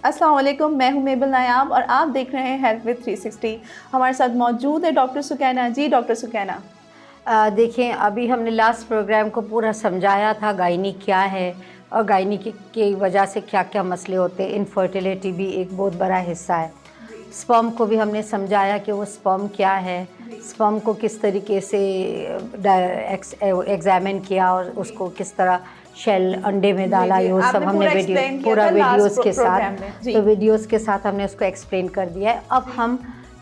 अस्सलाम वालेकुम, मैं हूं मेबल नायाब और आप देख रहे हैं हेल्थ विद 360। हमारे साथ मौजूद है डॉक्टर सुकैना जी। डॉक्टर सुकैना, देखें, अभी हमने लास्ट प्रोग्राम को पूरा समझाया था गायनी क्या है और गायनी की वजह से क्या क्या मसले होते हैं। इनफर्टिलिटी भी एक बहुत बड़ा हिस्सा है। स्पर्म को भी हमने समझाया कि वो स्पर्म क्या है, स्पर्म को किस तरीके से एग्जामिन किया और उसको किस तरह शेल अंडे में डाला, ये सब आपने हमने पूरा वीडियोस के साथ, तो वीडियोस के साथ हमने उसको एक्सप्लेन कर दिया है। अब हम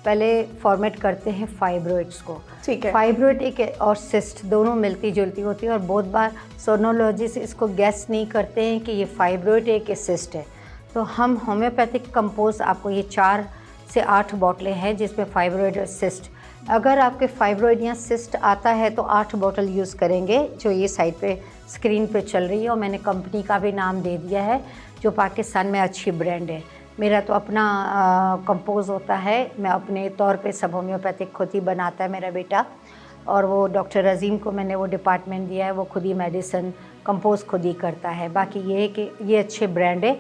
पहले फॉर्मेट करते हैं फाइब्रोइड्स को। ठीक है। फाइब्रोइड एक और सिस्ट दोनों मिलती जुलती होती है और बहुत बार सोनोलॉजिस्ट इसको गैस नहीं करते हैं कि ये फाइब्रोइड है कि सिस्ट है। तो हम होम्योपैथिक कंपोज आपको ये 4 से 8 बॉटलें हैं जिसमें फाइब्रोइड और सिस्ट, अगर आपके फाइब्रोइड या सिस्ट आता है तो 8 बॉटल यूज़ करेंगे जो ये साइड पे स्क्रीन पे चल रही है। और मैंने कंपनी का भी नाम दे दिया है जो पाकिस्तान में अच्छी ब्रांड है। मेरा तो अपना कंपोज होता है, मैं अपने तौर पे सब होम्योपैथिक खुद ही बनाता है मेरा बेटा, और वो डॉक्टर अजीम को मैंने वो डिपार्टमेंट दिया है, वो खुद ही मेडिसिन कंपोज खुद ही करता है। बाकी ये है कि ये अच्छे ब्रांड है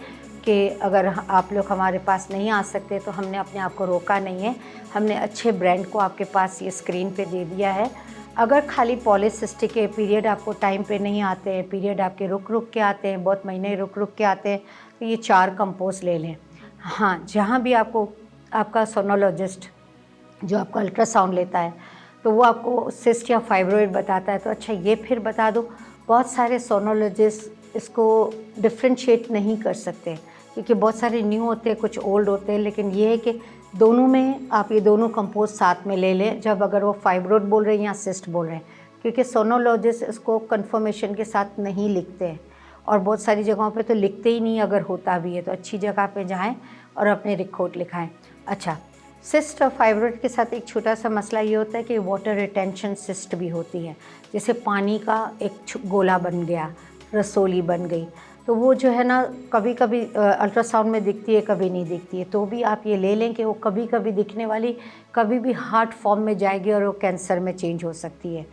कि अगर आप लोग हमारे पास नहीं आ सकते तो हमने अपने आप को रोका नहीं है, हमने अच्छे ब्रांड को आपके पास ये स्क्रीन पे दे दिया है। अगर खाली पॉलीसिस्टिक के पीरियड आपको टाइम पे नहीं आते हैं, पीरियड आपके रुक रुक के आते हैं, बहुत महीने रुक रुक के आते हैं, तो ये 4 कंपोज ले लें। हाँ, जहाँ भी आपको आपका सोनोलॉजिस्ट जो आपका अल्ट्रासाउंड लेता है तो वो आपको सिस्ट या फाइब्रोइड बताता है तो अच्छा ये फिर बता दो, बहुत सारे सोनोलॉजिस्ट इसको डिफ्रेंशिएट नहीं कर सकते क्योंकि बहुत सारे न्यू होते हैं, कुछ ओल्ड होते हैं, लेकिन ये है कि दोनों में आप ये दोनों कंपोज साथ में ले लें जब अगर वो फाइब्रोइड बोल रहे हैं या सिस्ट बोल रहे हैं, क्योंकि सोनोलॉजिस्ट इसको कन्फर्मेशन के साथ नहीं लिखते हैं और बहुत सारी जगहों पे तो लिखते ही नहीं, अगर होता भी है तो अच्छी जगह पे जाएं और अपने रिकॉर्ड लिखाएं। अच्छा, सिस्ट और फाइब्रोइड के साथ एक छोटा सा मसला ये होता है कि वाटर रिटेंशन सिस्ट भी होती है, जैसे पानी का एक गोला बन गया, रसोली बन गई, तो वो जो है ना कभी कभी अल्ट्रासाउंड में दिखती है, कभी नहीं दिखती है। तो भी आप ये ले लें कि वो कभी कभी दिखने वाली कभी भी हार्ट फॉर्म में जाएगी और वो कैंसर में चेंज हो सकती है।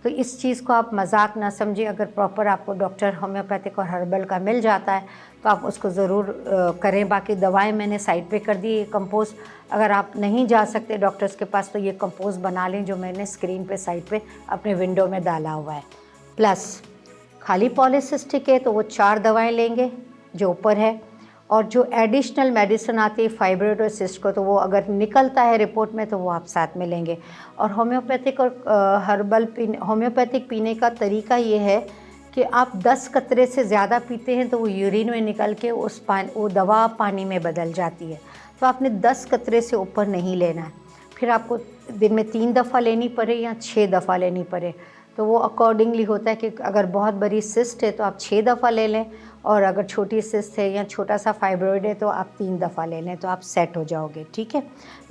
तो इस चीज़ को आप मजाक ना समझिए, अगर प्रॉपर आपको डॉक्टर होम्योपैथिक और हर्बल का मिल जाता है तो आप उसको ज़रूर करें। बाकी दवाएं मैंने साइड पे कर दी। ये कंपोज अगर आप नहीं जा सकते डॉक्टर्स के पास तो ये कंपोज बना लें जो मैंने स्क्रीन पे साइड पे अपने विंडो में डाला हुआ है। प्लस खाली पॉलीसिस्टिक है तो वो 4 दवाएँ लेंगे जो ऊपर है, और जो एडिशनल मेडिसिन आती है फाइब्रोइड और सिस्ट को तो वो अगर निकलता है रिपोर्ट में तो वो आप साथ में लेंगे। और होम्योपैथिक और होम्योपैथिक पीने का तरीका ये है कि आप 10 कतरे से ज़्यादा पीते हैं तो वो यूरिन में निकल के वो दवा पानी में बदल जाती है, तो आपने 10 कतरे से ऊपर नहीं लेना है। फिर आपको दिन में 3 दफ़ा लेनी पड़े या 6 दफ़ा लेनी पड़े तो वो अकॉर्डिंगली होता है कि अगर बहुत बड़ी सिस्ट है तो आप 6 दफ़ा ले लें, और अगर छोटी सिस्ट है या छोटा सा फाइब्रोइड है तो आप 3 दफ़ा ले लें, तो आप सेट हो जाओगे। ठीक है,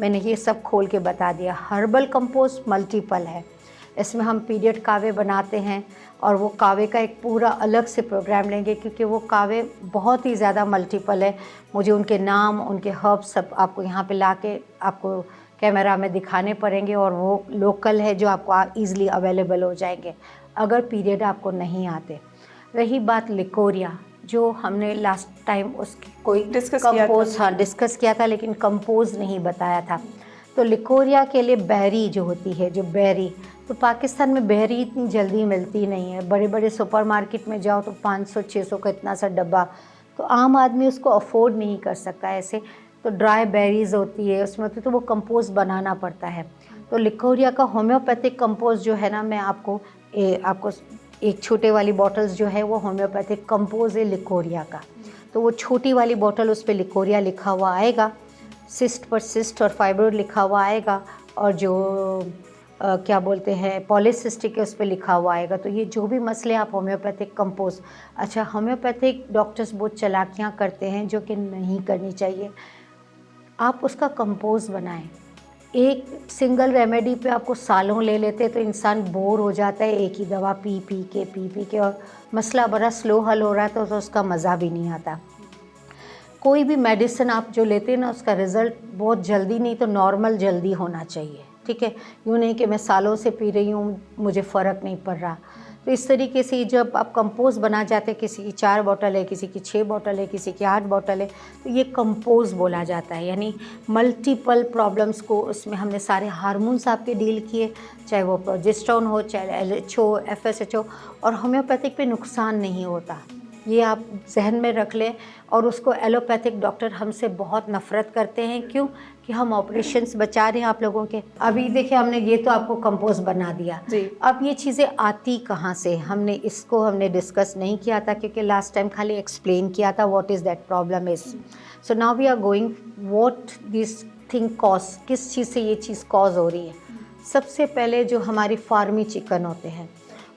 मैंने ये सब खोल के बता दिया। हर्बल कंपोज मल्टीपल है, इसमें हम पीरियड कावे बनाते हैं और वो कावे का एक पूरा अलग से प्रोग्राम लेंगे क्योंकि वो कावे बहुत ही ज़्यादा मल्टीपल है। मुझे उनके नाम, उनके हर्ब्स सब आपको यहाँ पे लाके आपको कैमरा में दिखाने पड़ेंगे, और वो लोकल है जो आपको ईज़िली अवेलेबल हो जाएंगे अगर पीरियड आपको नहीं आते। रही बात लिकोरिया, जो हमने लास्ट टाइम उसकी कोई डिस्कस किया था लेकिन कंपोज नहीं बताया था। तो लिकोरिया के लिए बेरी जो होती है, जो बेरी, तो पाकिस्तान में बेरी इतनी जल्दी मिलती नहीं है। बड़े बड़े सुपरमार्केट में जाओ तो 500-600 का इतना सा डब्बा, तो आम आदमी उसको अफोर्ड नहीं कर सकता ऐसे। तो ड्राई बेरीज़ होती है उसमें, तो वो कंपोज बनाना पड़ता है। तो लिकोरिया का होम्योपैथिक कंपोज जो है ना, मैं आपको एक छोटे वाली बॉटल्स जो है वो होम्योपैथिक कंपोज है लिकोरिया का, तो वो छोटी वाली बॉटल उस पर लिकोरिया लिखा हुआ आएगा, सिस्ट पर सिस्ट और फाइब्रोइड लिखा हुआ आएगा, और जो क्या बोलते हैं पॉलीसिस्टिक है उस पर लिखा हुआ आएगा। तो ये जो भी मसले आप होम्योपैथिक कंपोज, अच्छा होम्योपैथिक डॉक्टर्स बहुत चालाकियाँ करते हैं जो कि नहीं करनी चाहिए। आप उसका कंपोज बनाएं, एक सिंगल रेमेडी पे आपको सालों ले लेते तो इंसान बोर हो जाता है, एक ही दवा पी पी के और मसला बड़ा स्लो हल हो रहा है तो उसका मज़ा भी नहीं आता। कोई भी मेडिसिन आप जो लेते हैं ना उसका रिज़ल्ट बहुत जल्दी नहीं तो नॉर्मल जल्दी होना चाहिए। ठीक है, यूँ नहीं कि मैं सालों से पी रही हूँ मुझे फ़र्क नहीं पड़ रहा। तो इस तरीके से जब आप कंपोज बना जाते हैं, किसी की 4 बॉटल है, किसी की 6 बॉटल है, किसी की 8 बॉटल है, तो ये कंपोज बोला जाता है। यानी मल्टीपल प्रॉब्लम्स को उसमें हमने सारे हार्मोन्स आपके डील किए, चाहे वो प्रोजेस्टेरोन हो, चाहे LH हो, FSH हो, और होम्योपैथिक पे नुकसान नहीं होता। ये आप जहन में रख लें। और उसको एलोपैथिक डॉक्टर हमसे बहुत नफ़रत करते हैं, क्यों कि हम ऑपरेशंस बचा रहे हैं आप लोगों के। अभी देखिए हमने ये तो आपको कंपोज बना दिया जी। अब ये चीज़ें आती कहाँ से, हमने डिस्कस नहीं किया था, क्योंकि लास्ट टाइम खाली एक्सप्लेन किया था what is that problem is. So now we are going what this thing cause, किस चीज़ से ये चीज़ कॉज हो रही है। सबसे पहले जो हमारी फार्मी चिकन होते हैं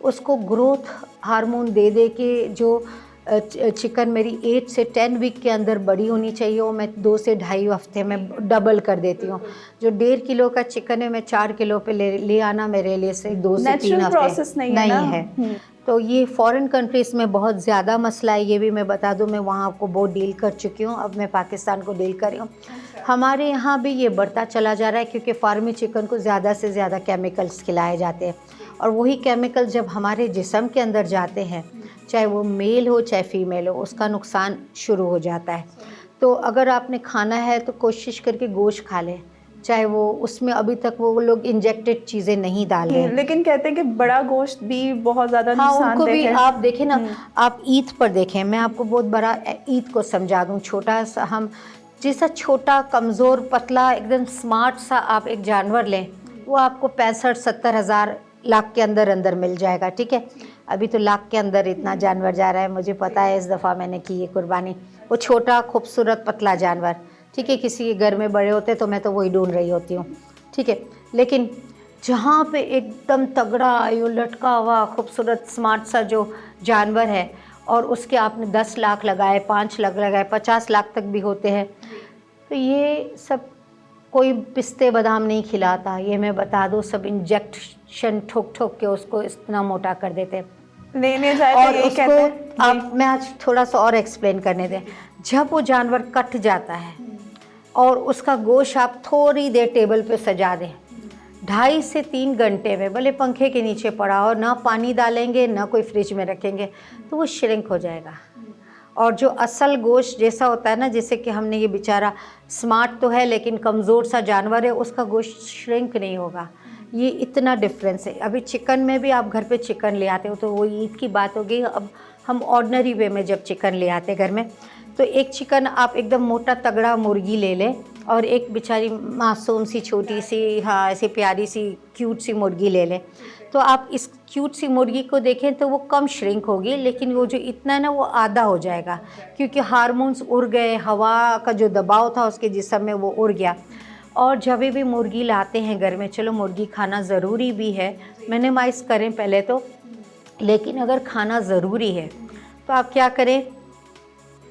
उसको ग्रोथ हार्मोन दे दे के जो चिकन मेरी 8 से 10 वीक के अंदर बड़ी होनी चाहिए, वो मैं 2 से ढाई हफ्ते में डबल कर देती हूँ। जो 1.5 किलो का चिकन है मैं 4 किलो पे ले आना मेरे लिए से 2 से 3 हफ्ते प्रोसेस नहीं है। तो ये फॉरेन कंट्रीज़ में बहुत ज़्यादा मसला है, ये भी मैं बता दूँ। मैं वहाँ आपको बहुत डील कर चुकी हूँ, अब मैं पाकिस्तान को डील कर रही हूँ। हमारे यहाँ भी ये बढ़ता चला जा रहा है, क्योंकि फार्मी चिकन को ज़्यादा से ज़्यादा केमिकल्स खिलाए जाते हैं, और वही केमिकल जब हमारे जिस्म के अंदर जाते हैं, चाहे वो मेल हो चाहे फीमेल हो, उसका नुकसान शुरू हो जाता है। तो अगर आपने खाना है तो कोशिश करके गोश्त खा लें, चाहे वो उसमें अभी तक वो लोग इंजेक्टेड चीज़ें नहीं डाल रहे हैं। लेकिन कहते हैं कि बड़ा गोश्त भी बहुत ज़्यादा नुकसान उनको भी है। आप देखें ना, आप ईद पर देखें, मैं आपको बहुत बड़ा ईद को समझा दूँ। छोटा सा हम जैसा छोटा कमज़ोर पतला एकदम स्मार्ट सा आप एक जानवर लें, वो आपको 65-70 हज़ार लाख के अंदर अंदर मिल जाएगा, ठीक है। अभी तो लाख के अंदर इतना जानवर जा रहा है, मुझे पता है, इस दफ़ा मैंने की ये कुर्बानी। वो छोटा खूबसूरत पतला जानवर, ठीक है, किसी के घर में बड़े होते तो मैं तो वही ढूंढ रही होती हूँ, ठीक है। लेकिन जहाँ पे एकदम तगड़ा आयु लटका हुआ खूबसूरत स्मार्ट सा जो जानवर है, और उसके आपने 10 लाख लगाए, 5 लाख लगाए, 50 लाख तक भी होते हैं, तो ये सब कोई पिस्ते बादाम नहीं खिलाता, ये मैं बता दूँ। सब इंजेक्शन ठोक ठोक के उसको इतना मोटा कर देते हैं। लेने जाए और तो ये उसको कहते हैं आप, मैं आज थोड़ा सा और एक्सप्लेन करने दें। जब वो जानवर कट जाता है और उसका गोश्त आप थोड़ी देर टेबल पे सजा दें, 2.5 से 3 घंटे में, भले पंखे के नीचे पड़ा हो, ना पानी डालेंगे ना कोई फ्रिज में रखेंगे, तो वो श्रिंक हो जाएगा। और जो असल गोश्त जैसा होता है ना, जैसे कि हमने ये बेचारा स्मार्ट तो है लेकिन कमज़ोर सा जानवर है, उसका गोश्त श्रिंक नहीं होगा। ये इतना डिफरेंस है। अभी चिकन में भी आप घर पे चिकन ले आते हो, तो वो ईद की बात हो गई। अब हम ऑर्डिनरी वे में जब चिकन ले आते घर में, तो एक चिकन आप एकदम मोटा तगड़ा मुर्गी ले लें, और एक बेचारी मासूम सी छोटी सी, हाँ, ऐसी प्यारी सी क्यूट सी मुर्गी ले लें। तो आप इस क्यूट सी मुर्गी को देखें तो वो कम श्रिंक होगी, लेकिन वो जो इतना है ना वो आधा हो जाएगा, क्योंकि हार्मोन्स उड़ गए, हवा का जो दबाव था उसके जिस्म में वो उड़ गया। और जब भी मुर्गी लाते हैं घर में, चलो मुर्गी खाना ज़रूरी भी है, मिनिमाइज़ करें पहले तो, लेकिन अगर खाना ज़रूरी है तो आप क्या करें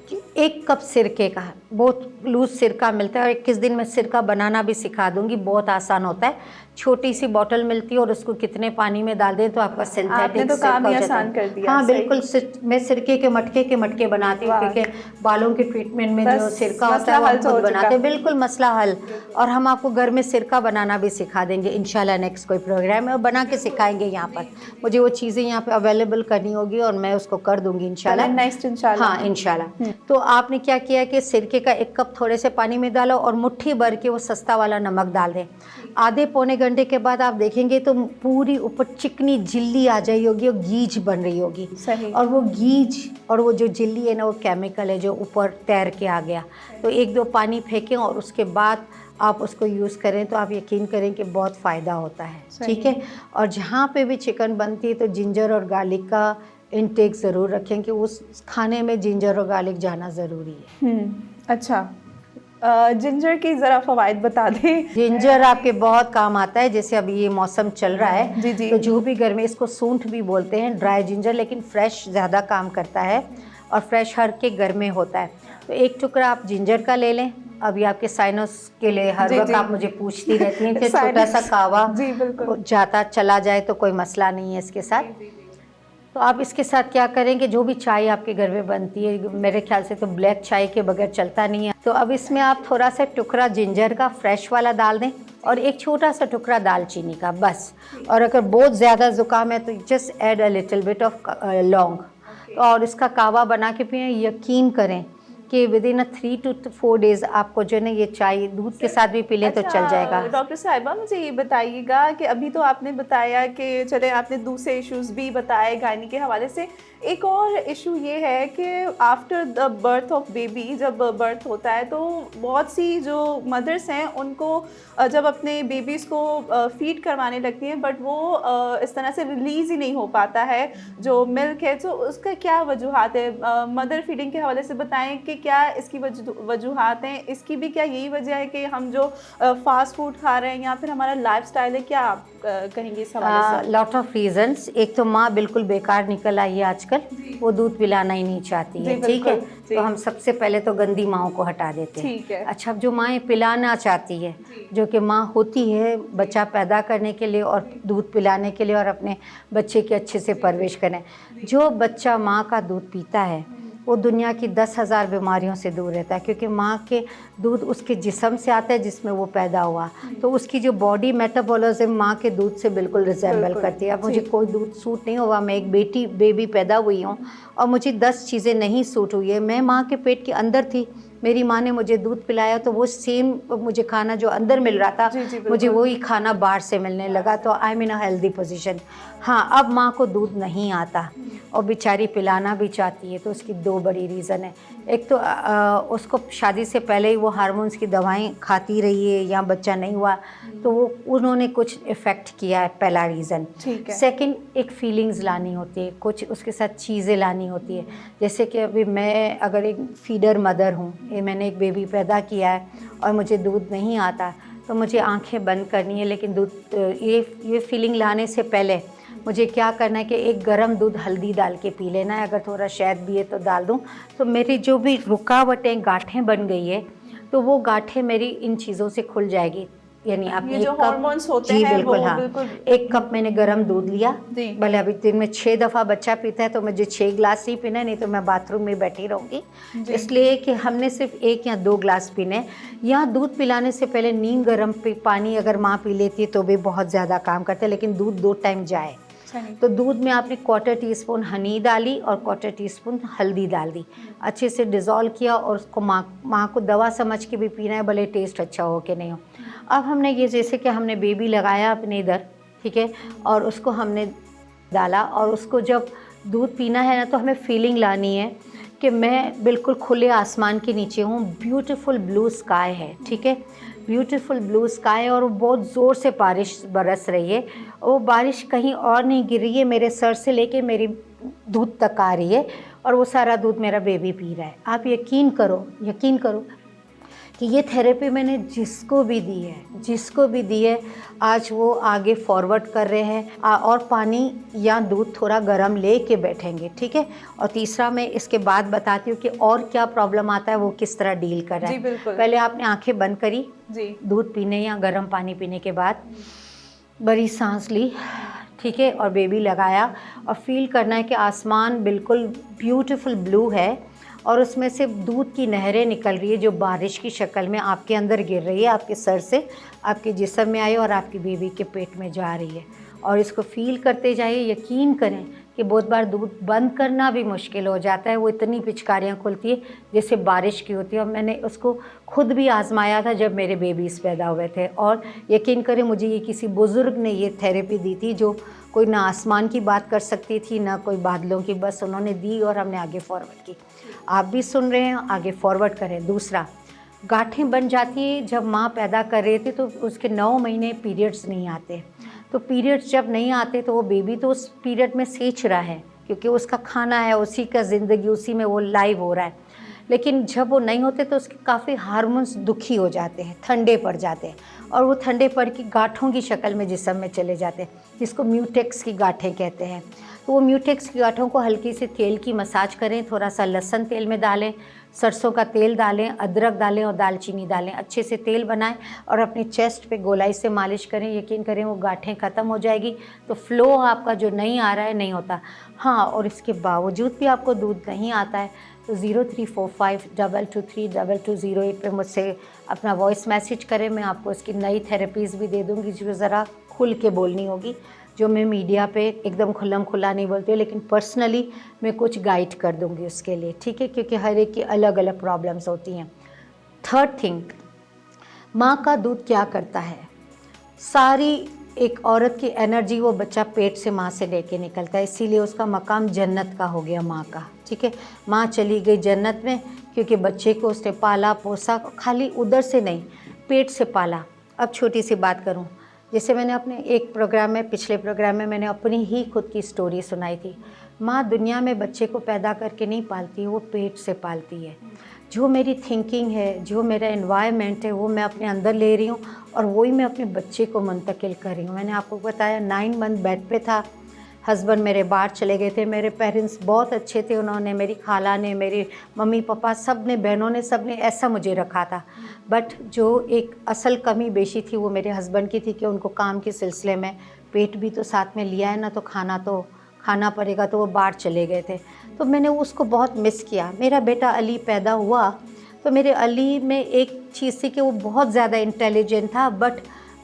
कि 1 कप सिरके का, बहुत लूज़ सिरका मिलता है, और 21 दिन में सिरका बनाना भी सिखा दूंगी, बहुत आसान होता है। छोटी सी बॉटल मिलती है और उसको कितने पानी में डाल दें तो आपका सिंथेटिक तो काम ही आसान कर दिया। हाँ बिल्कुल। मैं सिरके के मटके बनाती हूँ, क्योंकि बालों के ट्रीटमेंट में जो सिरका होता है वो हम खुद बनाते हैं, बिल्कुल मसला हल। और हम आपको घर में सिरका बनाना भी सिखा देंगे इंशाल्लाह, नेक्स्ट कोई प्रोग्राम है और बना के सिखाएंगे यहाँ पर। मुझे वो चीज़ें यहाँ पर अवेलेबल करनी होगी और मैं उसको कर दूँगी इंशाल्लाह, नेक्स्ट इंशाल्लाह। हाँ इंशाल्लाह। तो आपने क्या किया कि सिरके का 1 कप थोड़े से पानी में डालो और मुट्ठी भर के वो सस्ता वाला नमक डाल दें। आधे पौने घंटे के बाद आप देखेंगे तो पूरी ऊपर चिकनी झिल्ली आ जाई होगी और गीज बन रही होगी। सही। और वो गीज और वो जो झिल्ली है ना, वो केमिकल है जो ऊपर तैर के आ गया। तो 1-2 पानी फेंकें और उसके बाद आप उसको यूज़ करें तो आप यकीन करें कि बहुत फ़ायदा होता है, ठीक है। और जहाँ पे भी चिकन बनती है तो जिंजर और गार्लिक का इनटेक ज़रूर रखें, कि उस खाने में जिंजर और गार्लिक जाना ज़रूरी है। अच्छा, जिंजर की ज़रा फ़वाइद बता दें। जिंजर आपके बहुत काम आता है, जैसे अभी ये मौसम चल रहा है, जी जी। तो जो भी घर में, इसको सूंठ भी बोलते हैं, ड्राई जिंजर, लेकिन फ्रेश ज़्यादा काम करता है और फ्रेश हर के घर में होता है। तो 1 टुकड़ा आप जिंजर का ले लें। अभी आपके साइनस के लिए हर वक्त आप मुझे पूछती रहती हैं कि छोटा सा कावा जी बिल्कुल जाता चला जाए तो कोई मसला नहीं है इसके साथ। तो आप इसके साथ क्या करें कि जो भी चाय आपके घर में बनती है, मेरे ख्याल से तो ब्लैक चाय के बगैर चलता नहीं है, तो अब इसमें आप थोड़ा सा टुकड़ा जिंजर का फ्रेश वाला डाल दें और एक छोटा सा टुकड़ा दालचीनी का, बस। और अगर बहुत ज़्यादा ज़ुकाम है तो just add a little bit of लौंग और इसका कावा बना के पिएं। यकीन करें कि विद इन 3 to 4 डेज़ आपको जो है ना ये चाय दूध के साथ भी पी लें तो चल जाएगा। डॉक्टर साहिबा मुझे ये बताइएगा कि अभी तो आपने बताया कि चले आपने दूसरे इश्यूज़ भी बताए गायनी के हवाले से, एक और इशू ये है कि after the birth of baby, जब बर्थ होता है तो बहुत सी जो मदर्स हैं उनको जब अपने बेबीज़ को फीड करवाने लगती हैं बट वो इस तरह से रिलीज़ ही नहीं हो पाता है जो मिल्क है, तो उसका क्या वजूहात है? मदर फीडिंग के हवाले से बताएं कि क्या इसकी वजूहात हैं, इसकी भी क्या यही वजह है कि हम जो फास्ट फूड खा रहे हैं या फिर हमारा लाइफस्टाइल है? क्या आप कहेंगे इस हवाले से? Lot of reasons. एक तो माँ बिल्कुल बेकार निकल आई है आजकल, वो दूध पिलाना ही नहीं चाहती है, ठीक है, तो हम सबसे पहले तो गंदी माँओं को हटा देते हैं, ठीक है। अच्छा, जो माएँ पिलाना चाहती है, जो कि माँ होती है बच्चा पैदा करने के लिए और दूध पिलाने के लिए और अपने बच्चे की अच्छे से परवरिश करें, जो बच्चा माँ का दूध पीता है वो दुनिया की 10,000 बीमारियों से दूर रहता है, क्योंकि माँ के दूध उसके जिस्म से आता है जिसमें वो पैदा हुआ, तो उसकी जो बॉडी मेटाबॉलिज्म माँ के दूध से बिल्कुल रिजेंबल करती है। अब मुझे कोई दूध सूट नहीं हुआ, मैं एक बेबी पैदा हुई हूँ और मुझे 10 चीज़ें नहीं सूट हुई है, मैं माँ के पेट के अंदर थी, मेरी माँ ने मुझे दूध पिलाया तो वो सेम मुझे खाना जो अंदर मिल रहा था मुझे वही खाना बाहर से मिलने लगा, तो I am in a healthy position. हाँ, अब माँ को दूध नहीं आता और बेचारी पिलाना भी चाहती है, तो उसकी 2 बड़ी रीज़न है। एक तो उसको शादी से पहले ही वो हार्मोन्स की दवाएं खाती रही है या बच्चा नहीं हुआ तो वो उन्होंने कुछ इफ़ेक्ट किया है, पहला रीज़न। सेकंड, एक फीलिंग्स लानी होती है, कुछ उसके साथ चीज़ें लानी होती है, जैसे कि अभी मैं अगर एक फीडर मदर हूँ, मैंने एक बेबी पैदा किया है और मुझे दूध नहीं आता तो मुझे आंखें बंद करनी है, लेकिन दूध ये फीलिंग लाने से पहले मुझे क्या करना है कि एक गरम दूध हल्दी डाल के पी लेना है, अगर थोड़ा शहद भी है तो डाल दूँ, तो मेरी जो भी रुकावटें गांठें बन गई है तो वो गांठें मेरी इन चीज़ों से खुल जाएगी। यानी आप ये जो हार्मोन्स होते हैं बिल्कुल, वो हाँ, बिल्कुल 1 कप मैंने गरम दूध लिया, भले अभी दिन में 6 दफ़ा बच्चा पीता है तो मुझे 6 ग्लास ही पीना है, नहीं तो मैं बाथरूम में बैठी रहूँगी, इसलिए कि हमने सिर्फ 1 या 2 ग्लास पीने। या दूध पिलाने से पहले नीम गर्म पानी अगर माँ पी लेती है तो भी बहुत ज़्यादा काम करता है, लेकिन दूध 2 टाइम जाए। तो दूध में आपने 1/4 टीस्पून हनी डाली और 1/4 टीस्पून हल्दी डाल दी, अच्छे से डिज़ोल्व किया और उसको माँ को दवा समझ के भी पीना है, भले टेस्ट अच्छा हो कि नहीं हो। अब हमने ये जैसे कि हमने बेबी लगाया अपने इधर, ठीक है, और उसको हमने डाला और उसको जब दूध पीना है ना तो हमें फीलिंग लानी है कि मैं बिल्कुल खुले आसमान के नीचे हूँ, ब्यूटीफुल ब्लू स्काई है, ठीक है, ब्यूटीफुल ब्लू स्काई, और वो बहुत ज़ोर से बारिश बरस रही है, वो बारिश कहीं और नहीं गिर रही है, मेरे सर से लेके मेरी दूध तक आ रही है और वो सारा दूध मेरा बेबी पी रहा है। आप यकीन करो कि ये थेरेपी मैंने जिसको भी दी है आज वो आगे फॉरवर्ड कर रहे हैं और पानी या दूध थोड़ा गर्म ले के बैठेंगे, ठीक है। और तीसरा मैं इसके बाद बताती हूँ कि और क्या प्रॉब्लम आता है, वो किस तरह डील कर रहा है। पहले आपने आंखें बंद करी दूध पीने या गर्म पानी पीने के बाद, बड़ी सांस ली, ठीक है, और बेबी लगाया और फील करना है कि आसमान बिल्कुल ब्यूटीफुल ब्लू है और उसमें से दूध की नहरें निकल रही है जो बारिश की शक्ल में आपके अंदर गिर रही है, आपके सर से आपके जिस्म में आई और आपकी बेबी के पेट में जा रही है। और इसको फील करते जाइए। यकीन करें कि बहुत बार दूध बंद करना भी मुश्किल हो जाता है, वो इतनी पिचकारियाँ खुलती है जैसे बारिश की होती है। और मैंने उसको खुद भी आजमाया था जब मेरे बेबीज़ पैदा हुए थे, और यकीन करें मुझे ये किसी बुज़ुर्ग ने ये थेरेपी दी थी जो कोई ना आसमान की बात कर सकती थी ना कोई बादलों की, बस उन्होंने दी और हमने आगे फॉरवर्ड की। आप भी सुन रहे हैं, आगे फॉरवर्ड करें। दूसरा, गांठें बन जाती है। जब माँ पैदा कर रही थी तो उसके 9 महीने पीरियड्स नहीं आते, तो पीरियड्स जब नहीं आते तो वो बेबी तो उस पीरियड में सींच रहा है क्योंकि उसका खाना है, उसी का ज़िंदगी, उसी में वो लाइव हो रहा है। लेकिन जब वो नहीं होते तो उसके काफ़ी हार्मोन्स दुखी हो जाते हैं, ठंडे पड़ जाते हैं, और वो ठंडे पड़ के गांठों की शक्ल में जिस्म में चले जाते हैं, जिसको म्यूटेक्स की गांठें कहते हैं। तो वो म्यूटेक्स की गांठों को हल्की से तेल की मसाज करें, थोड़ा सा लहसुन तेल में डालें, सरसों का तेल डालें, अदरक डालें और दालचीनी डालें, अच्छे से तेल बनाएं और अपनी चेस्ट पे गोलाई से मालिश करें। यकीन करें वो गांठें ख़त्म हो जाएगी, तो फ्लो आपका जो नहीं आ रहा है नहीं होता। हाँ, और इसके बावजूद भी आपको दूध नहीं आता है तो 0345223230 पे मुझसे अपना वॉइस मैसेज करें। मैं आपको इसकी नई थेरेपीज़ भी दे दूँगी जो ज़रा खुल के बोलनी होगी, जो मैं मीडिया पे एकदम खुल्लम खुल्ला नहीं बोलती हूँ, लेकिन पर्सनली मैं कुछ गाइड कर दूँगी उसके लिए, ठीक है, क्योंकि हर एक की अलग अलग प्रॉब्लम्स होती हैं। थर्ड थिंग, माँ का दूध क्या करता है, सारी एक औरत की एनर्जी वो बच्चा पेट से माँ से लेके निकलता है, इसीलिए उसका मकाम जन्नत का हो गया माँ का, ठीक है। माँ चली गई जन्नत में क्योंकि बच्चे को उसने पाला पोसा, खाली उधर से नहीं पेट से पाला। अब छोटी सी बात करूँ, जैसे मैंने अपने एक प्रोग्राम में, पिछले प्रोग्राम में मैंने अपनी ही खुद की स्टोरी सुनाई थी। माँ दुनिया में बच्चे को पैदा करके नहीं पालती, वो पेट से पालती है। जो मेरी थिंकिंग है, जो मेरा एनवायरनमेंट है, वो मैं अपने अंदर ले रही हूँ और वही मैं अपने बच्चे को मुंतकिल कर रही हूँ। मैंने आपको बताया 9 मंथ बेड पे था, हस्बैंड मेरे बाहर चले गए थे। मेरे पेरेंट्स बहुत अच्छे थे, उन्होंने, मेरी खाला ने, मेरे मम्मी पापा, सब ने, बहनों ने, सब ने ऐसा मुझे रखा था। बट जो एक असल कमी बेशी थी वो मेरे हस्बैंड की थी कि उनको काम के सिलसिले में पेट भी तो साथ में लिया है ना, तो खाना पड़ेगा, तो वो बाहर चले गए थे। तो मैंने उसको बहुत मिस किया। मेरा बेटा अली पैदा हुआ तो मेरे अली में एक चीज़ थी कि वो बहुत ज़्यादा इंटेलिजेंट था, बट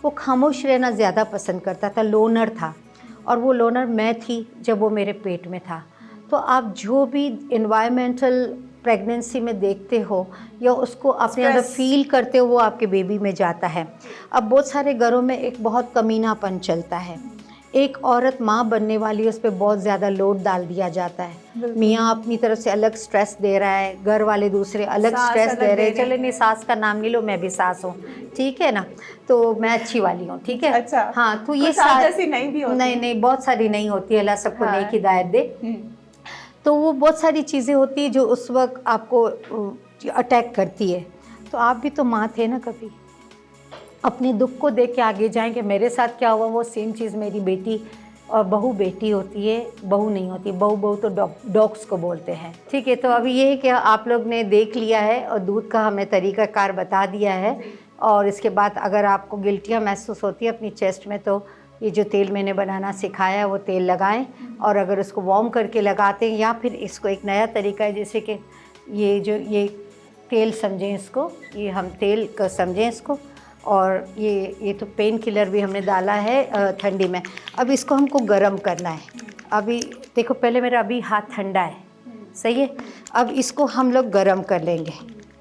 वो खामोश रहना ज़्यादा पसंद करता था, लोनर था, और वो लोनर मैं थी जब वो मेरे पेट में था। तो आप जो भी एनवायरमेंटल प्रेगनेंसी में देखते हो या उसको अपने अंदर फील करते हो, वो आपके बेबी में जाता है। अब बहुत सारे घरों में एक बहुत कमीनापन चलता है। एक औरत माँ बनने वाली, उस पर बहुत ज़्यादा लोड डाल दिया जाता है। मियाँ अपनी तरफ से अलग स्ट्रेस दे रहा है, घर वाले दूसरे अलग स्ट्रेस दे रहे हैं। चलो नहीं, सास का नाम नहीं लो, मैं भी सास हूँ, ठीक है ना, तो मैं अच्छी वाली हूँ, ठीक है। अच्छा, हाँ, तो ये सारी नहीं भी होती, नहीं बहुत सारी नहीं होती, अल्लाह सबको नेक हिदायत दे। तो वो बहुत सारी चीज़ें होती है जो उस वक्त आपको अटैक करती है। तो आप भी तो माँ थे ना, कभी अपने दुख को देख के आगे जाएंगे। मेरे साथ क्या हुआ, वो सेम चीज़ मेरी बेटी और बहू बेटी होती है, बहू नहीं होती। बहू तो डॉग्स को बोलते हैं, ठीक है। तो अभी ये है कि आप लोग ने देख लिया है और दूध का हमें तरीक़ाकार बता दिया है। और इसके बाद अगर आपको गिल्टियाँ महसूस होती है अपनी चेस्ट में, तो ये जो तेल मैंने बनाना सिखाया है वो तेल लगाएं, और अगर उसको वार्म करके लगाते हैं, या फिर इसको एक नया तरीका है, जैसे कि ये तेल समझें इसको, ये हम तेल का समझें इसको, और ये तो पेन किलर भी हमने डाला है ठंडी में। अब इसको हमको गर्म करना है। अभी देखो, पहले मेरा अभी हाथ ठंडा है, सही है। अब इसको हम लोग गर्म कर लेंगे,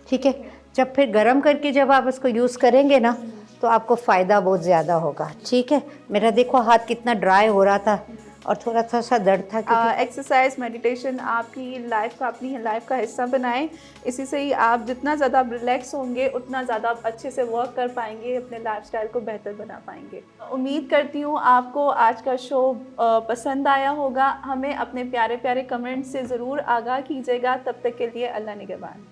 ठीक है। जब फिर गर्म करके जब आप इसको यूज़ करेंगे ना, तो आपको फ़ायदा बहुत ज़्यादा होगा, ठीक है। मेरा देखो हाथ कितना ड्राई हो रहा था और थोड़ा सा दर्द था। एक्सरसाइज, मेडिटेशन आपकी लाइफ का, अपनी लाइफ का हिस्सा बनाएं। इसी से ही आप जितना ज़्यादा रिलैक्स होंगे, उतना ज़्यादा आप अच्छे से वर्क कर पाएंगे, अपने लाइफस्टाइल को बेहतर बना पाएंगे। उम्मीद करती हूँ आपको आज का शो पसंद आया होगा। हमें अपने प्यारे प्यारे कमेंट से ज़रूर आगाह कीजिएगा। तब तक के लिए अल्लाह निगहबान।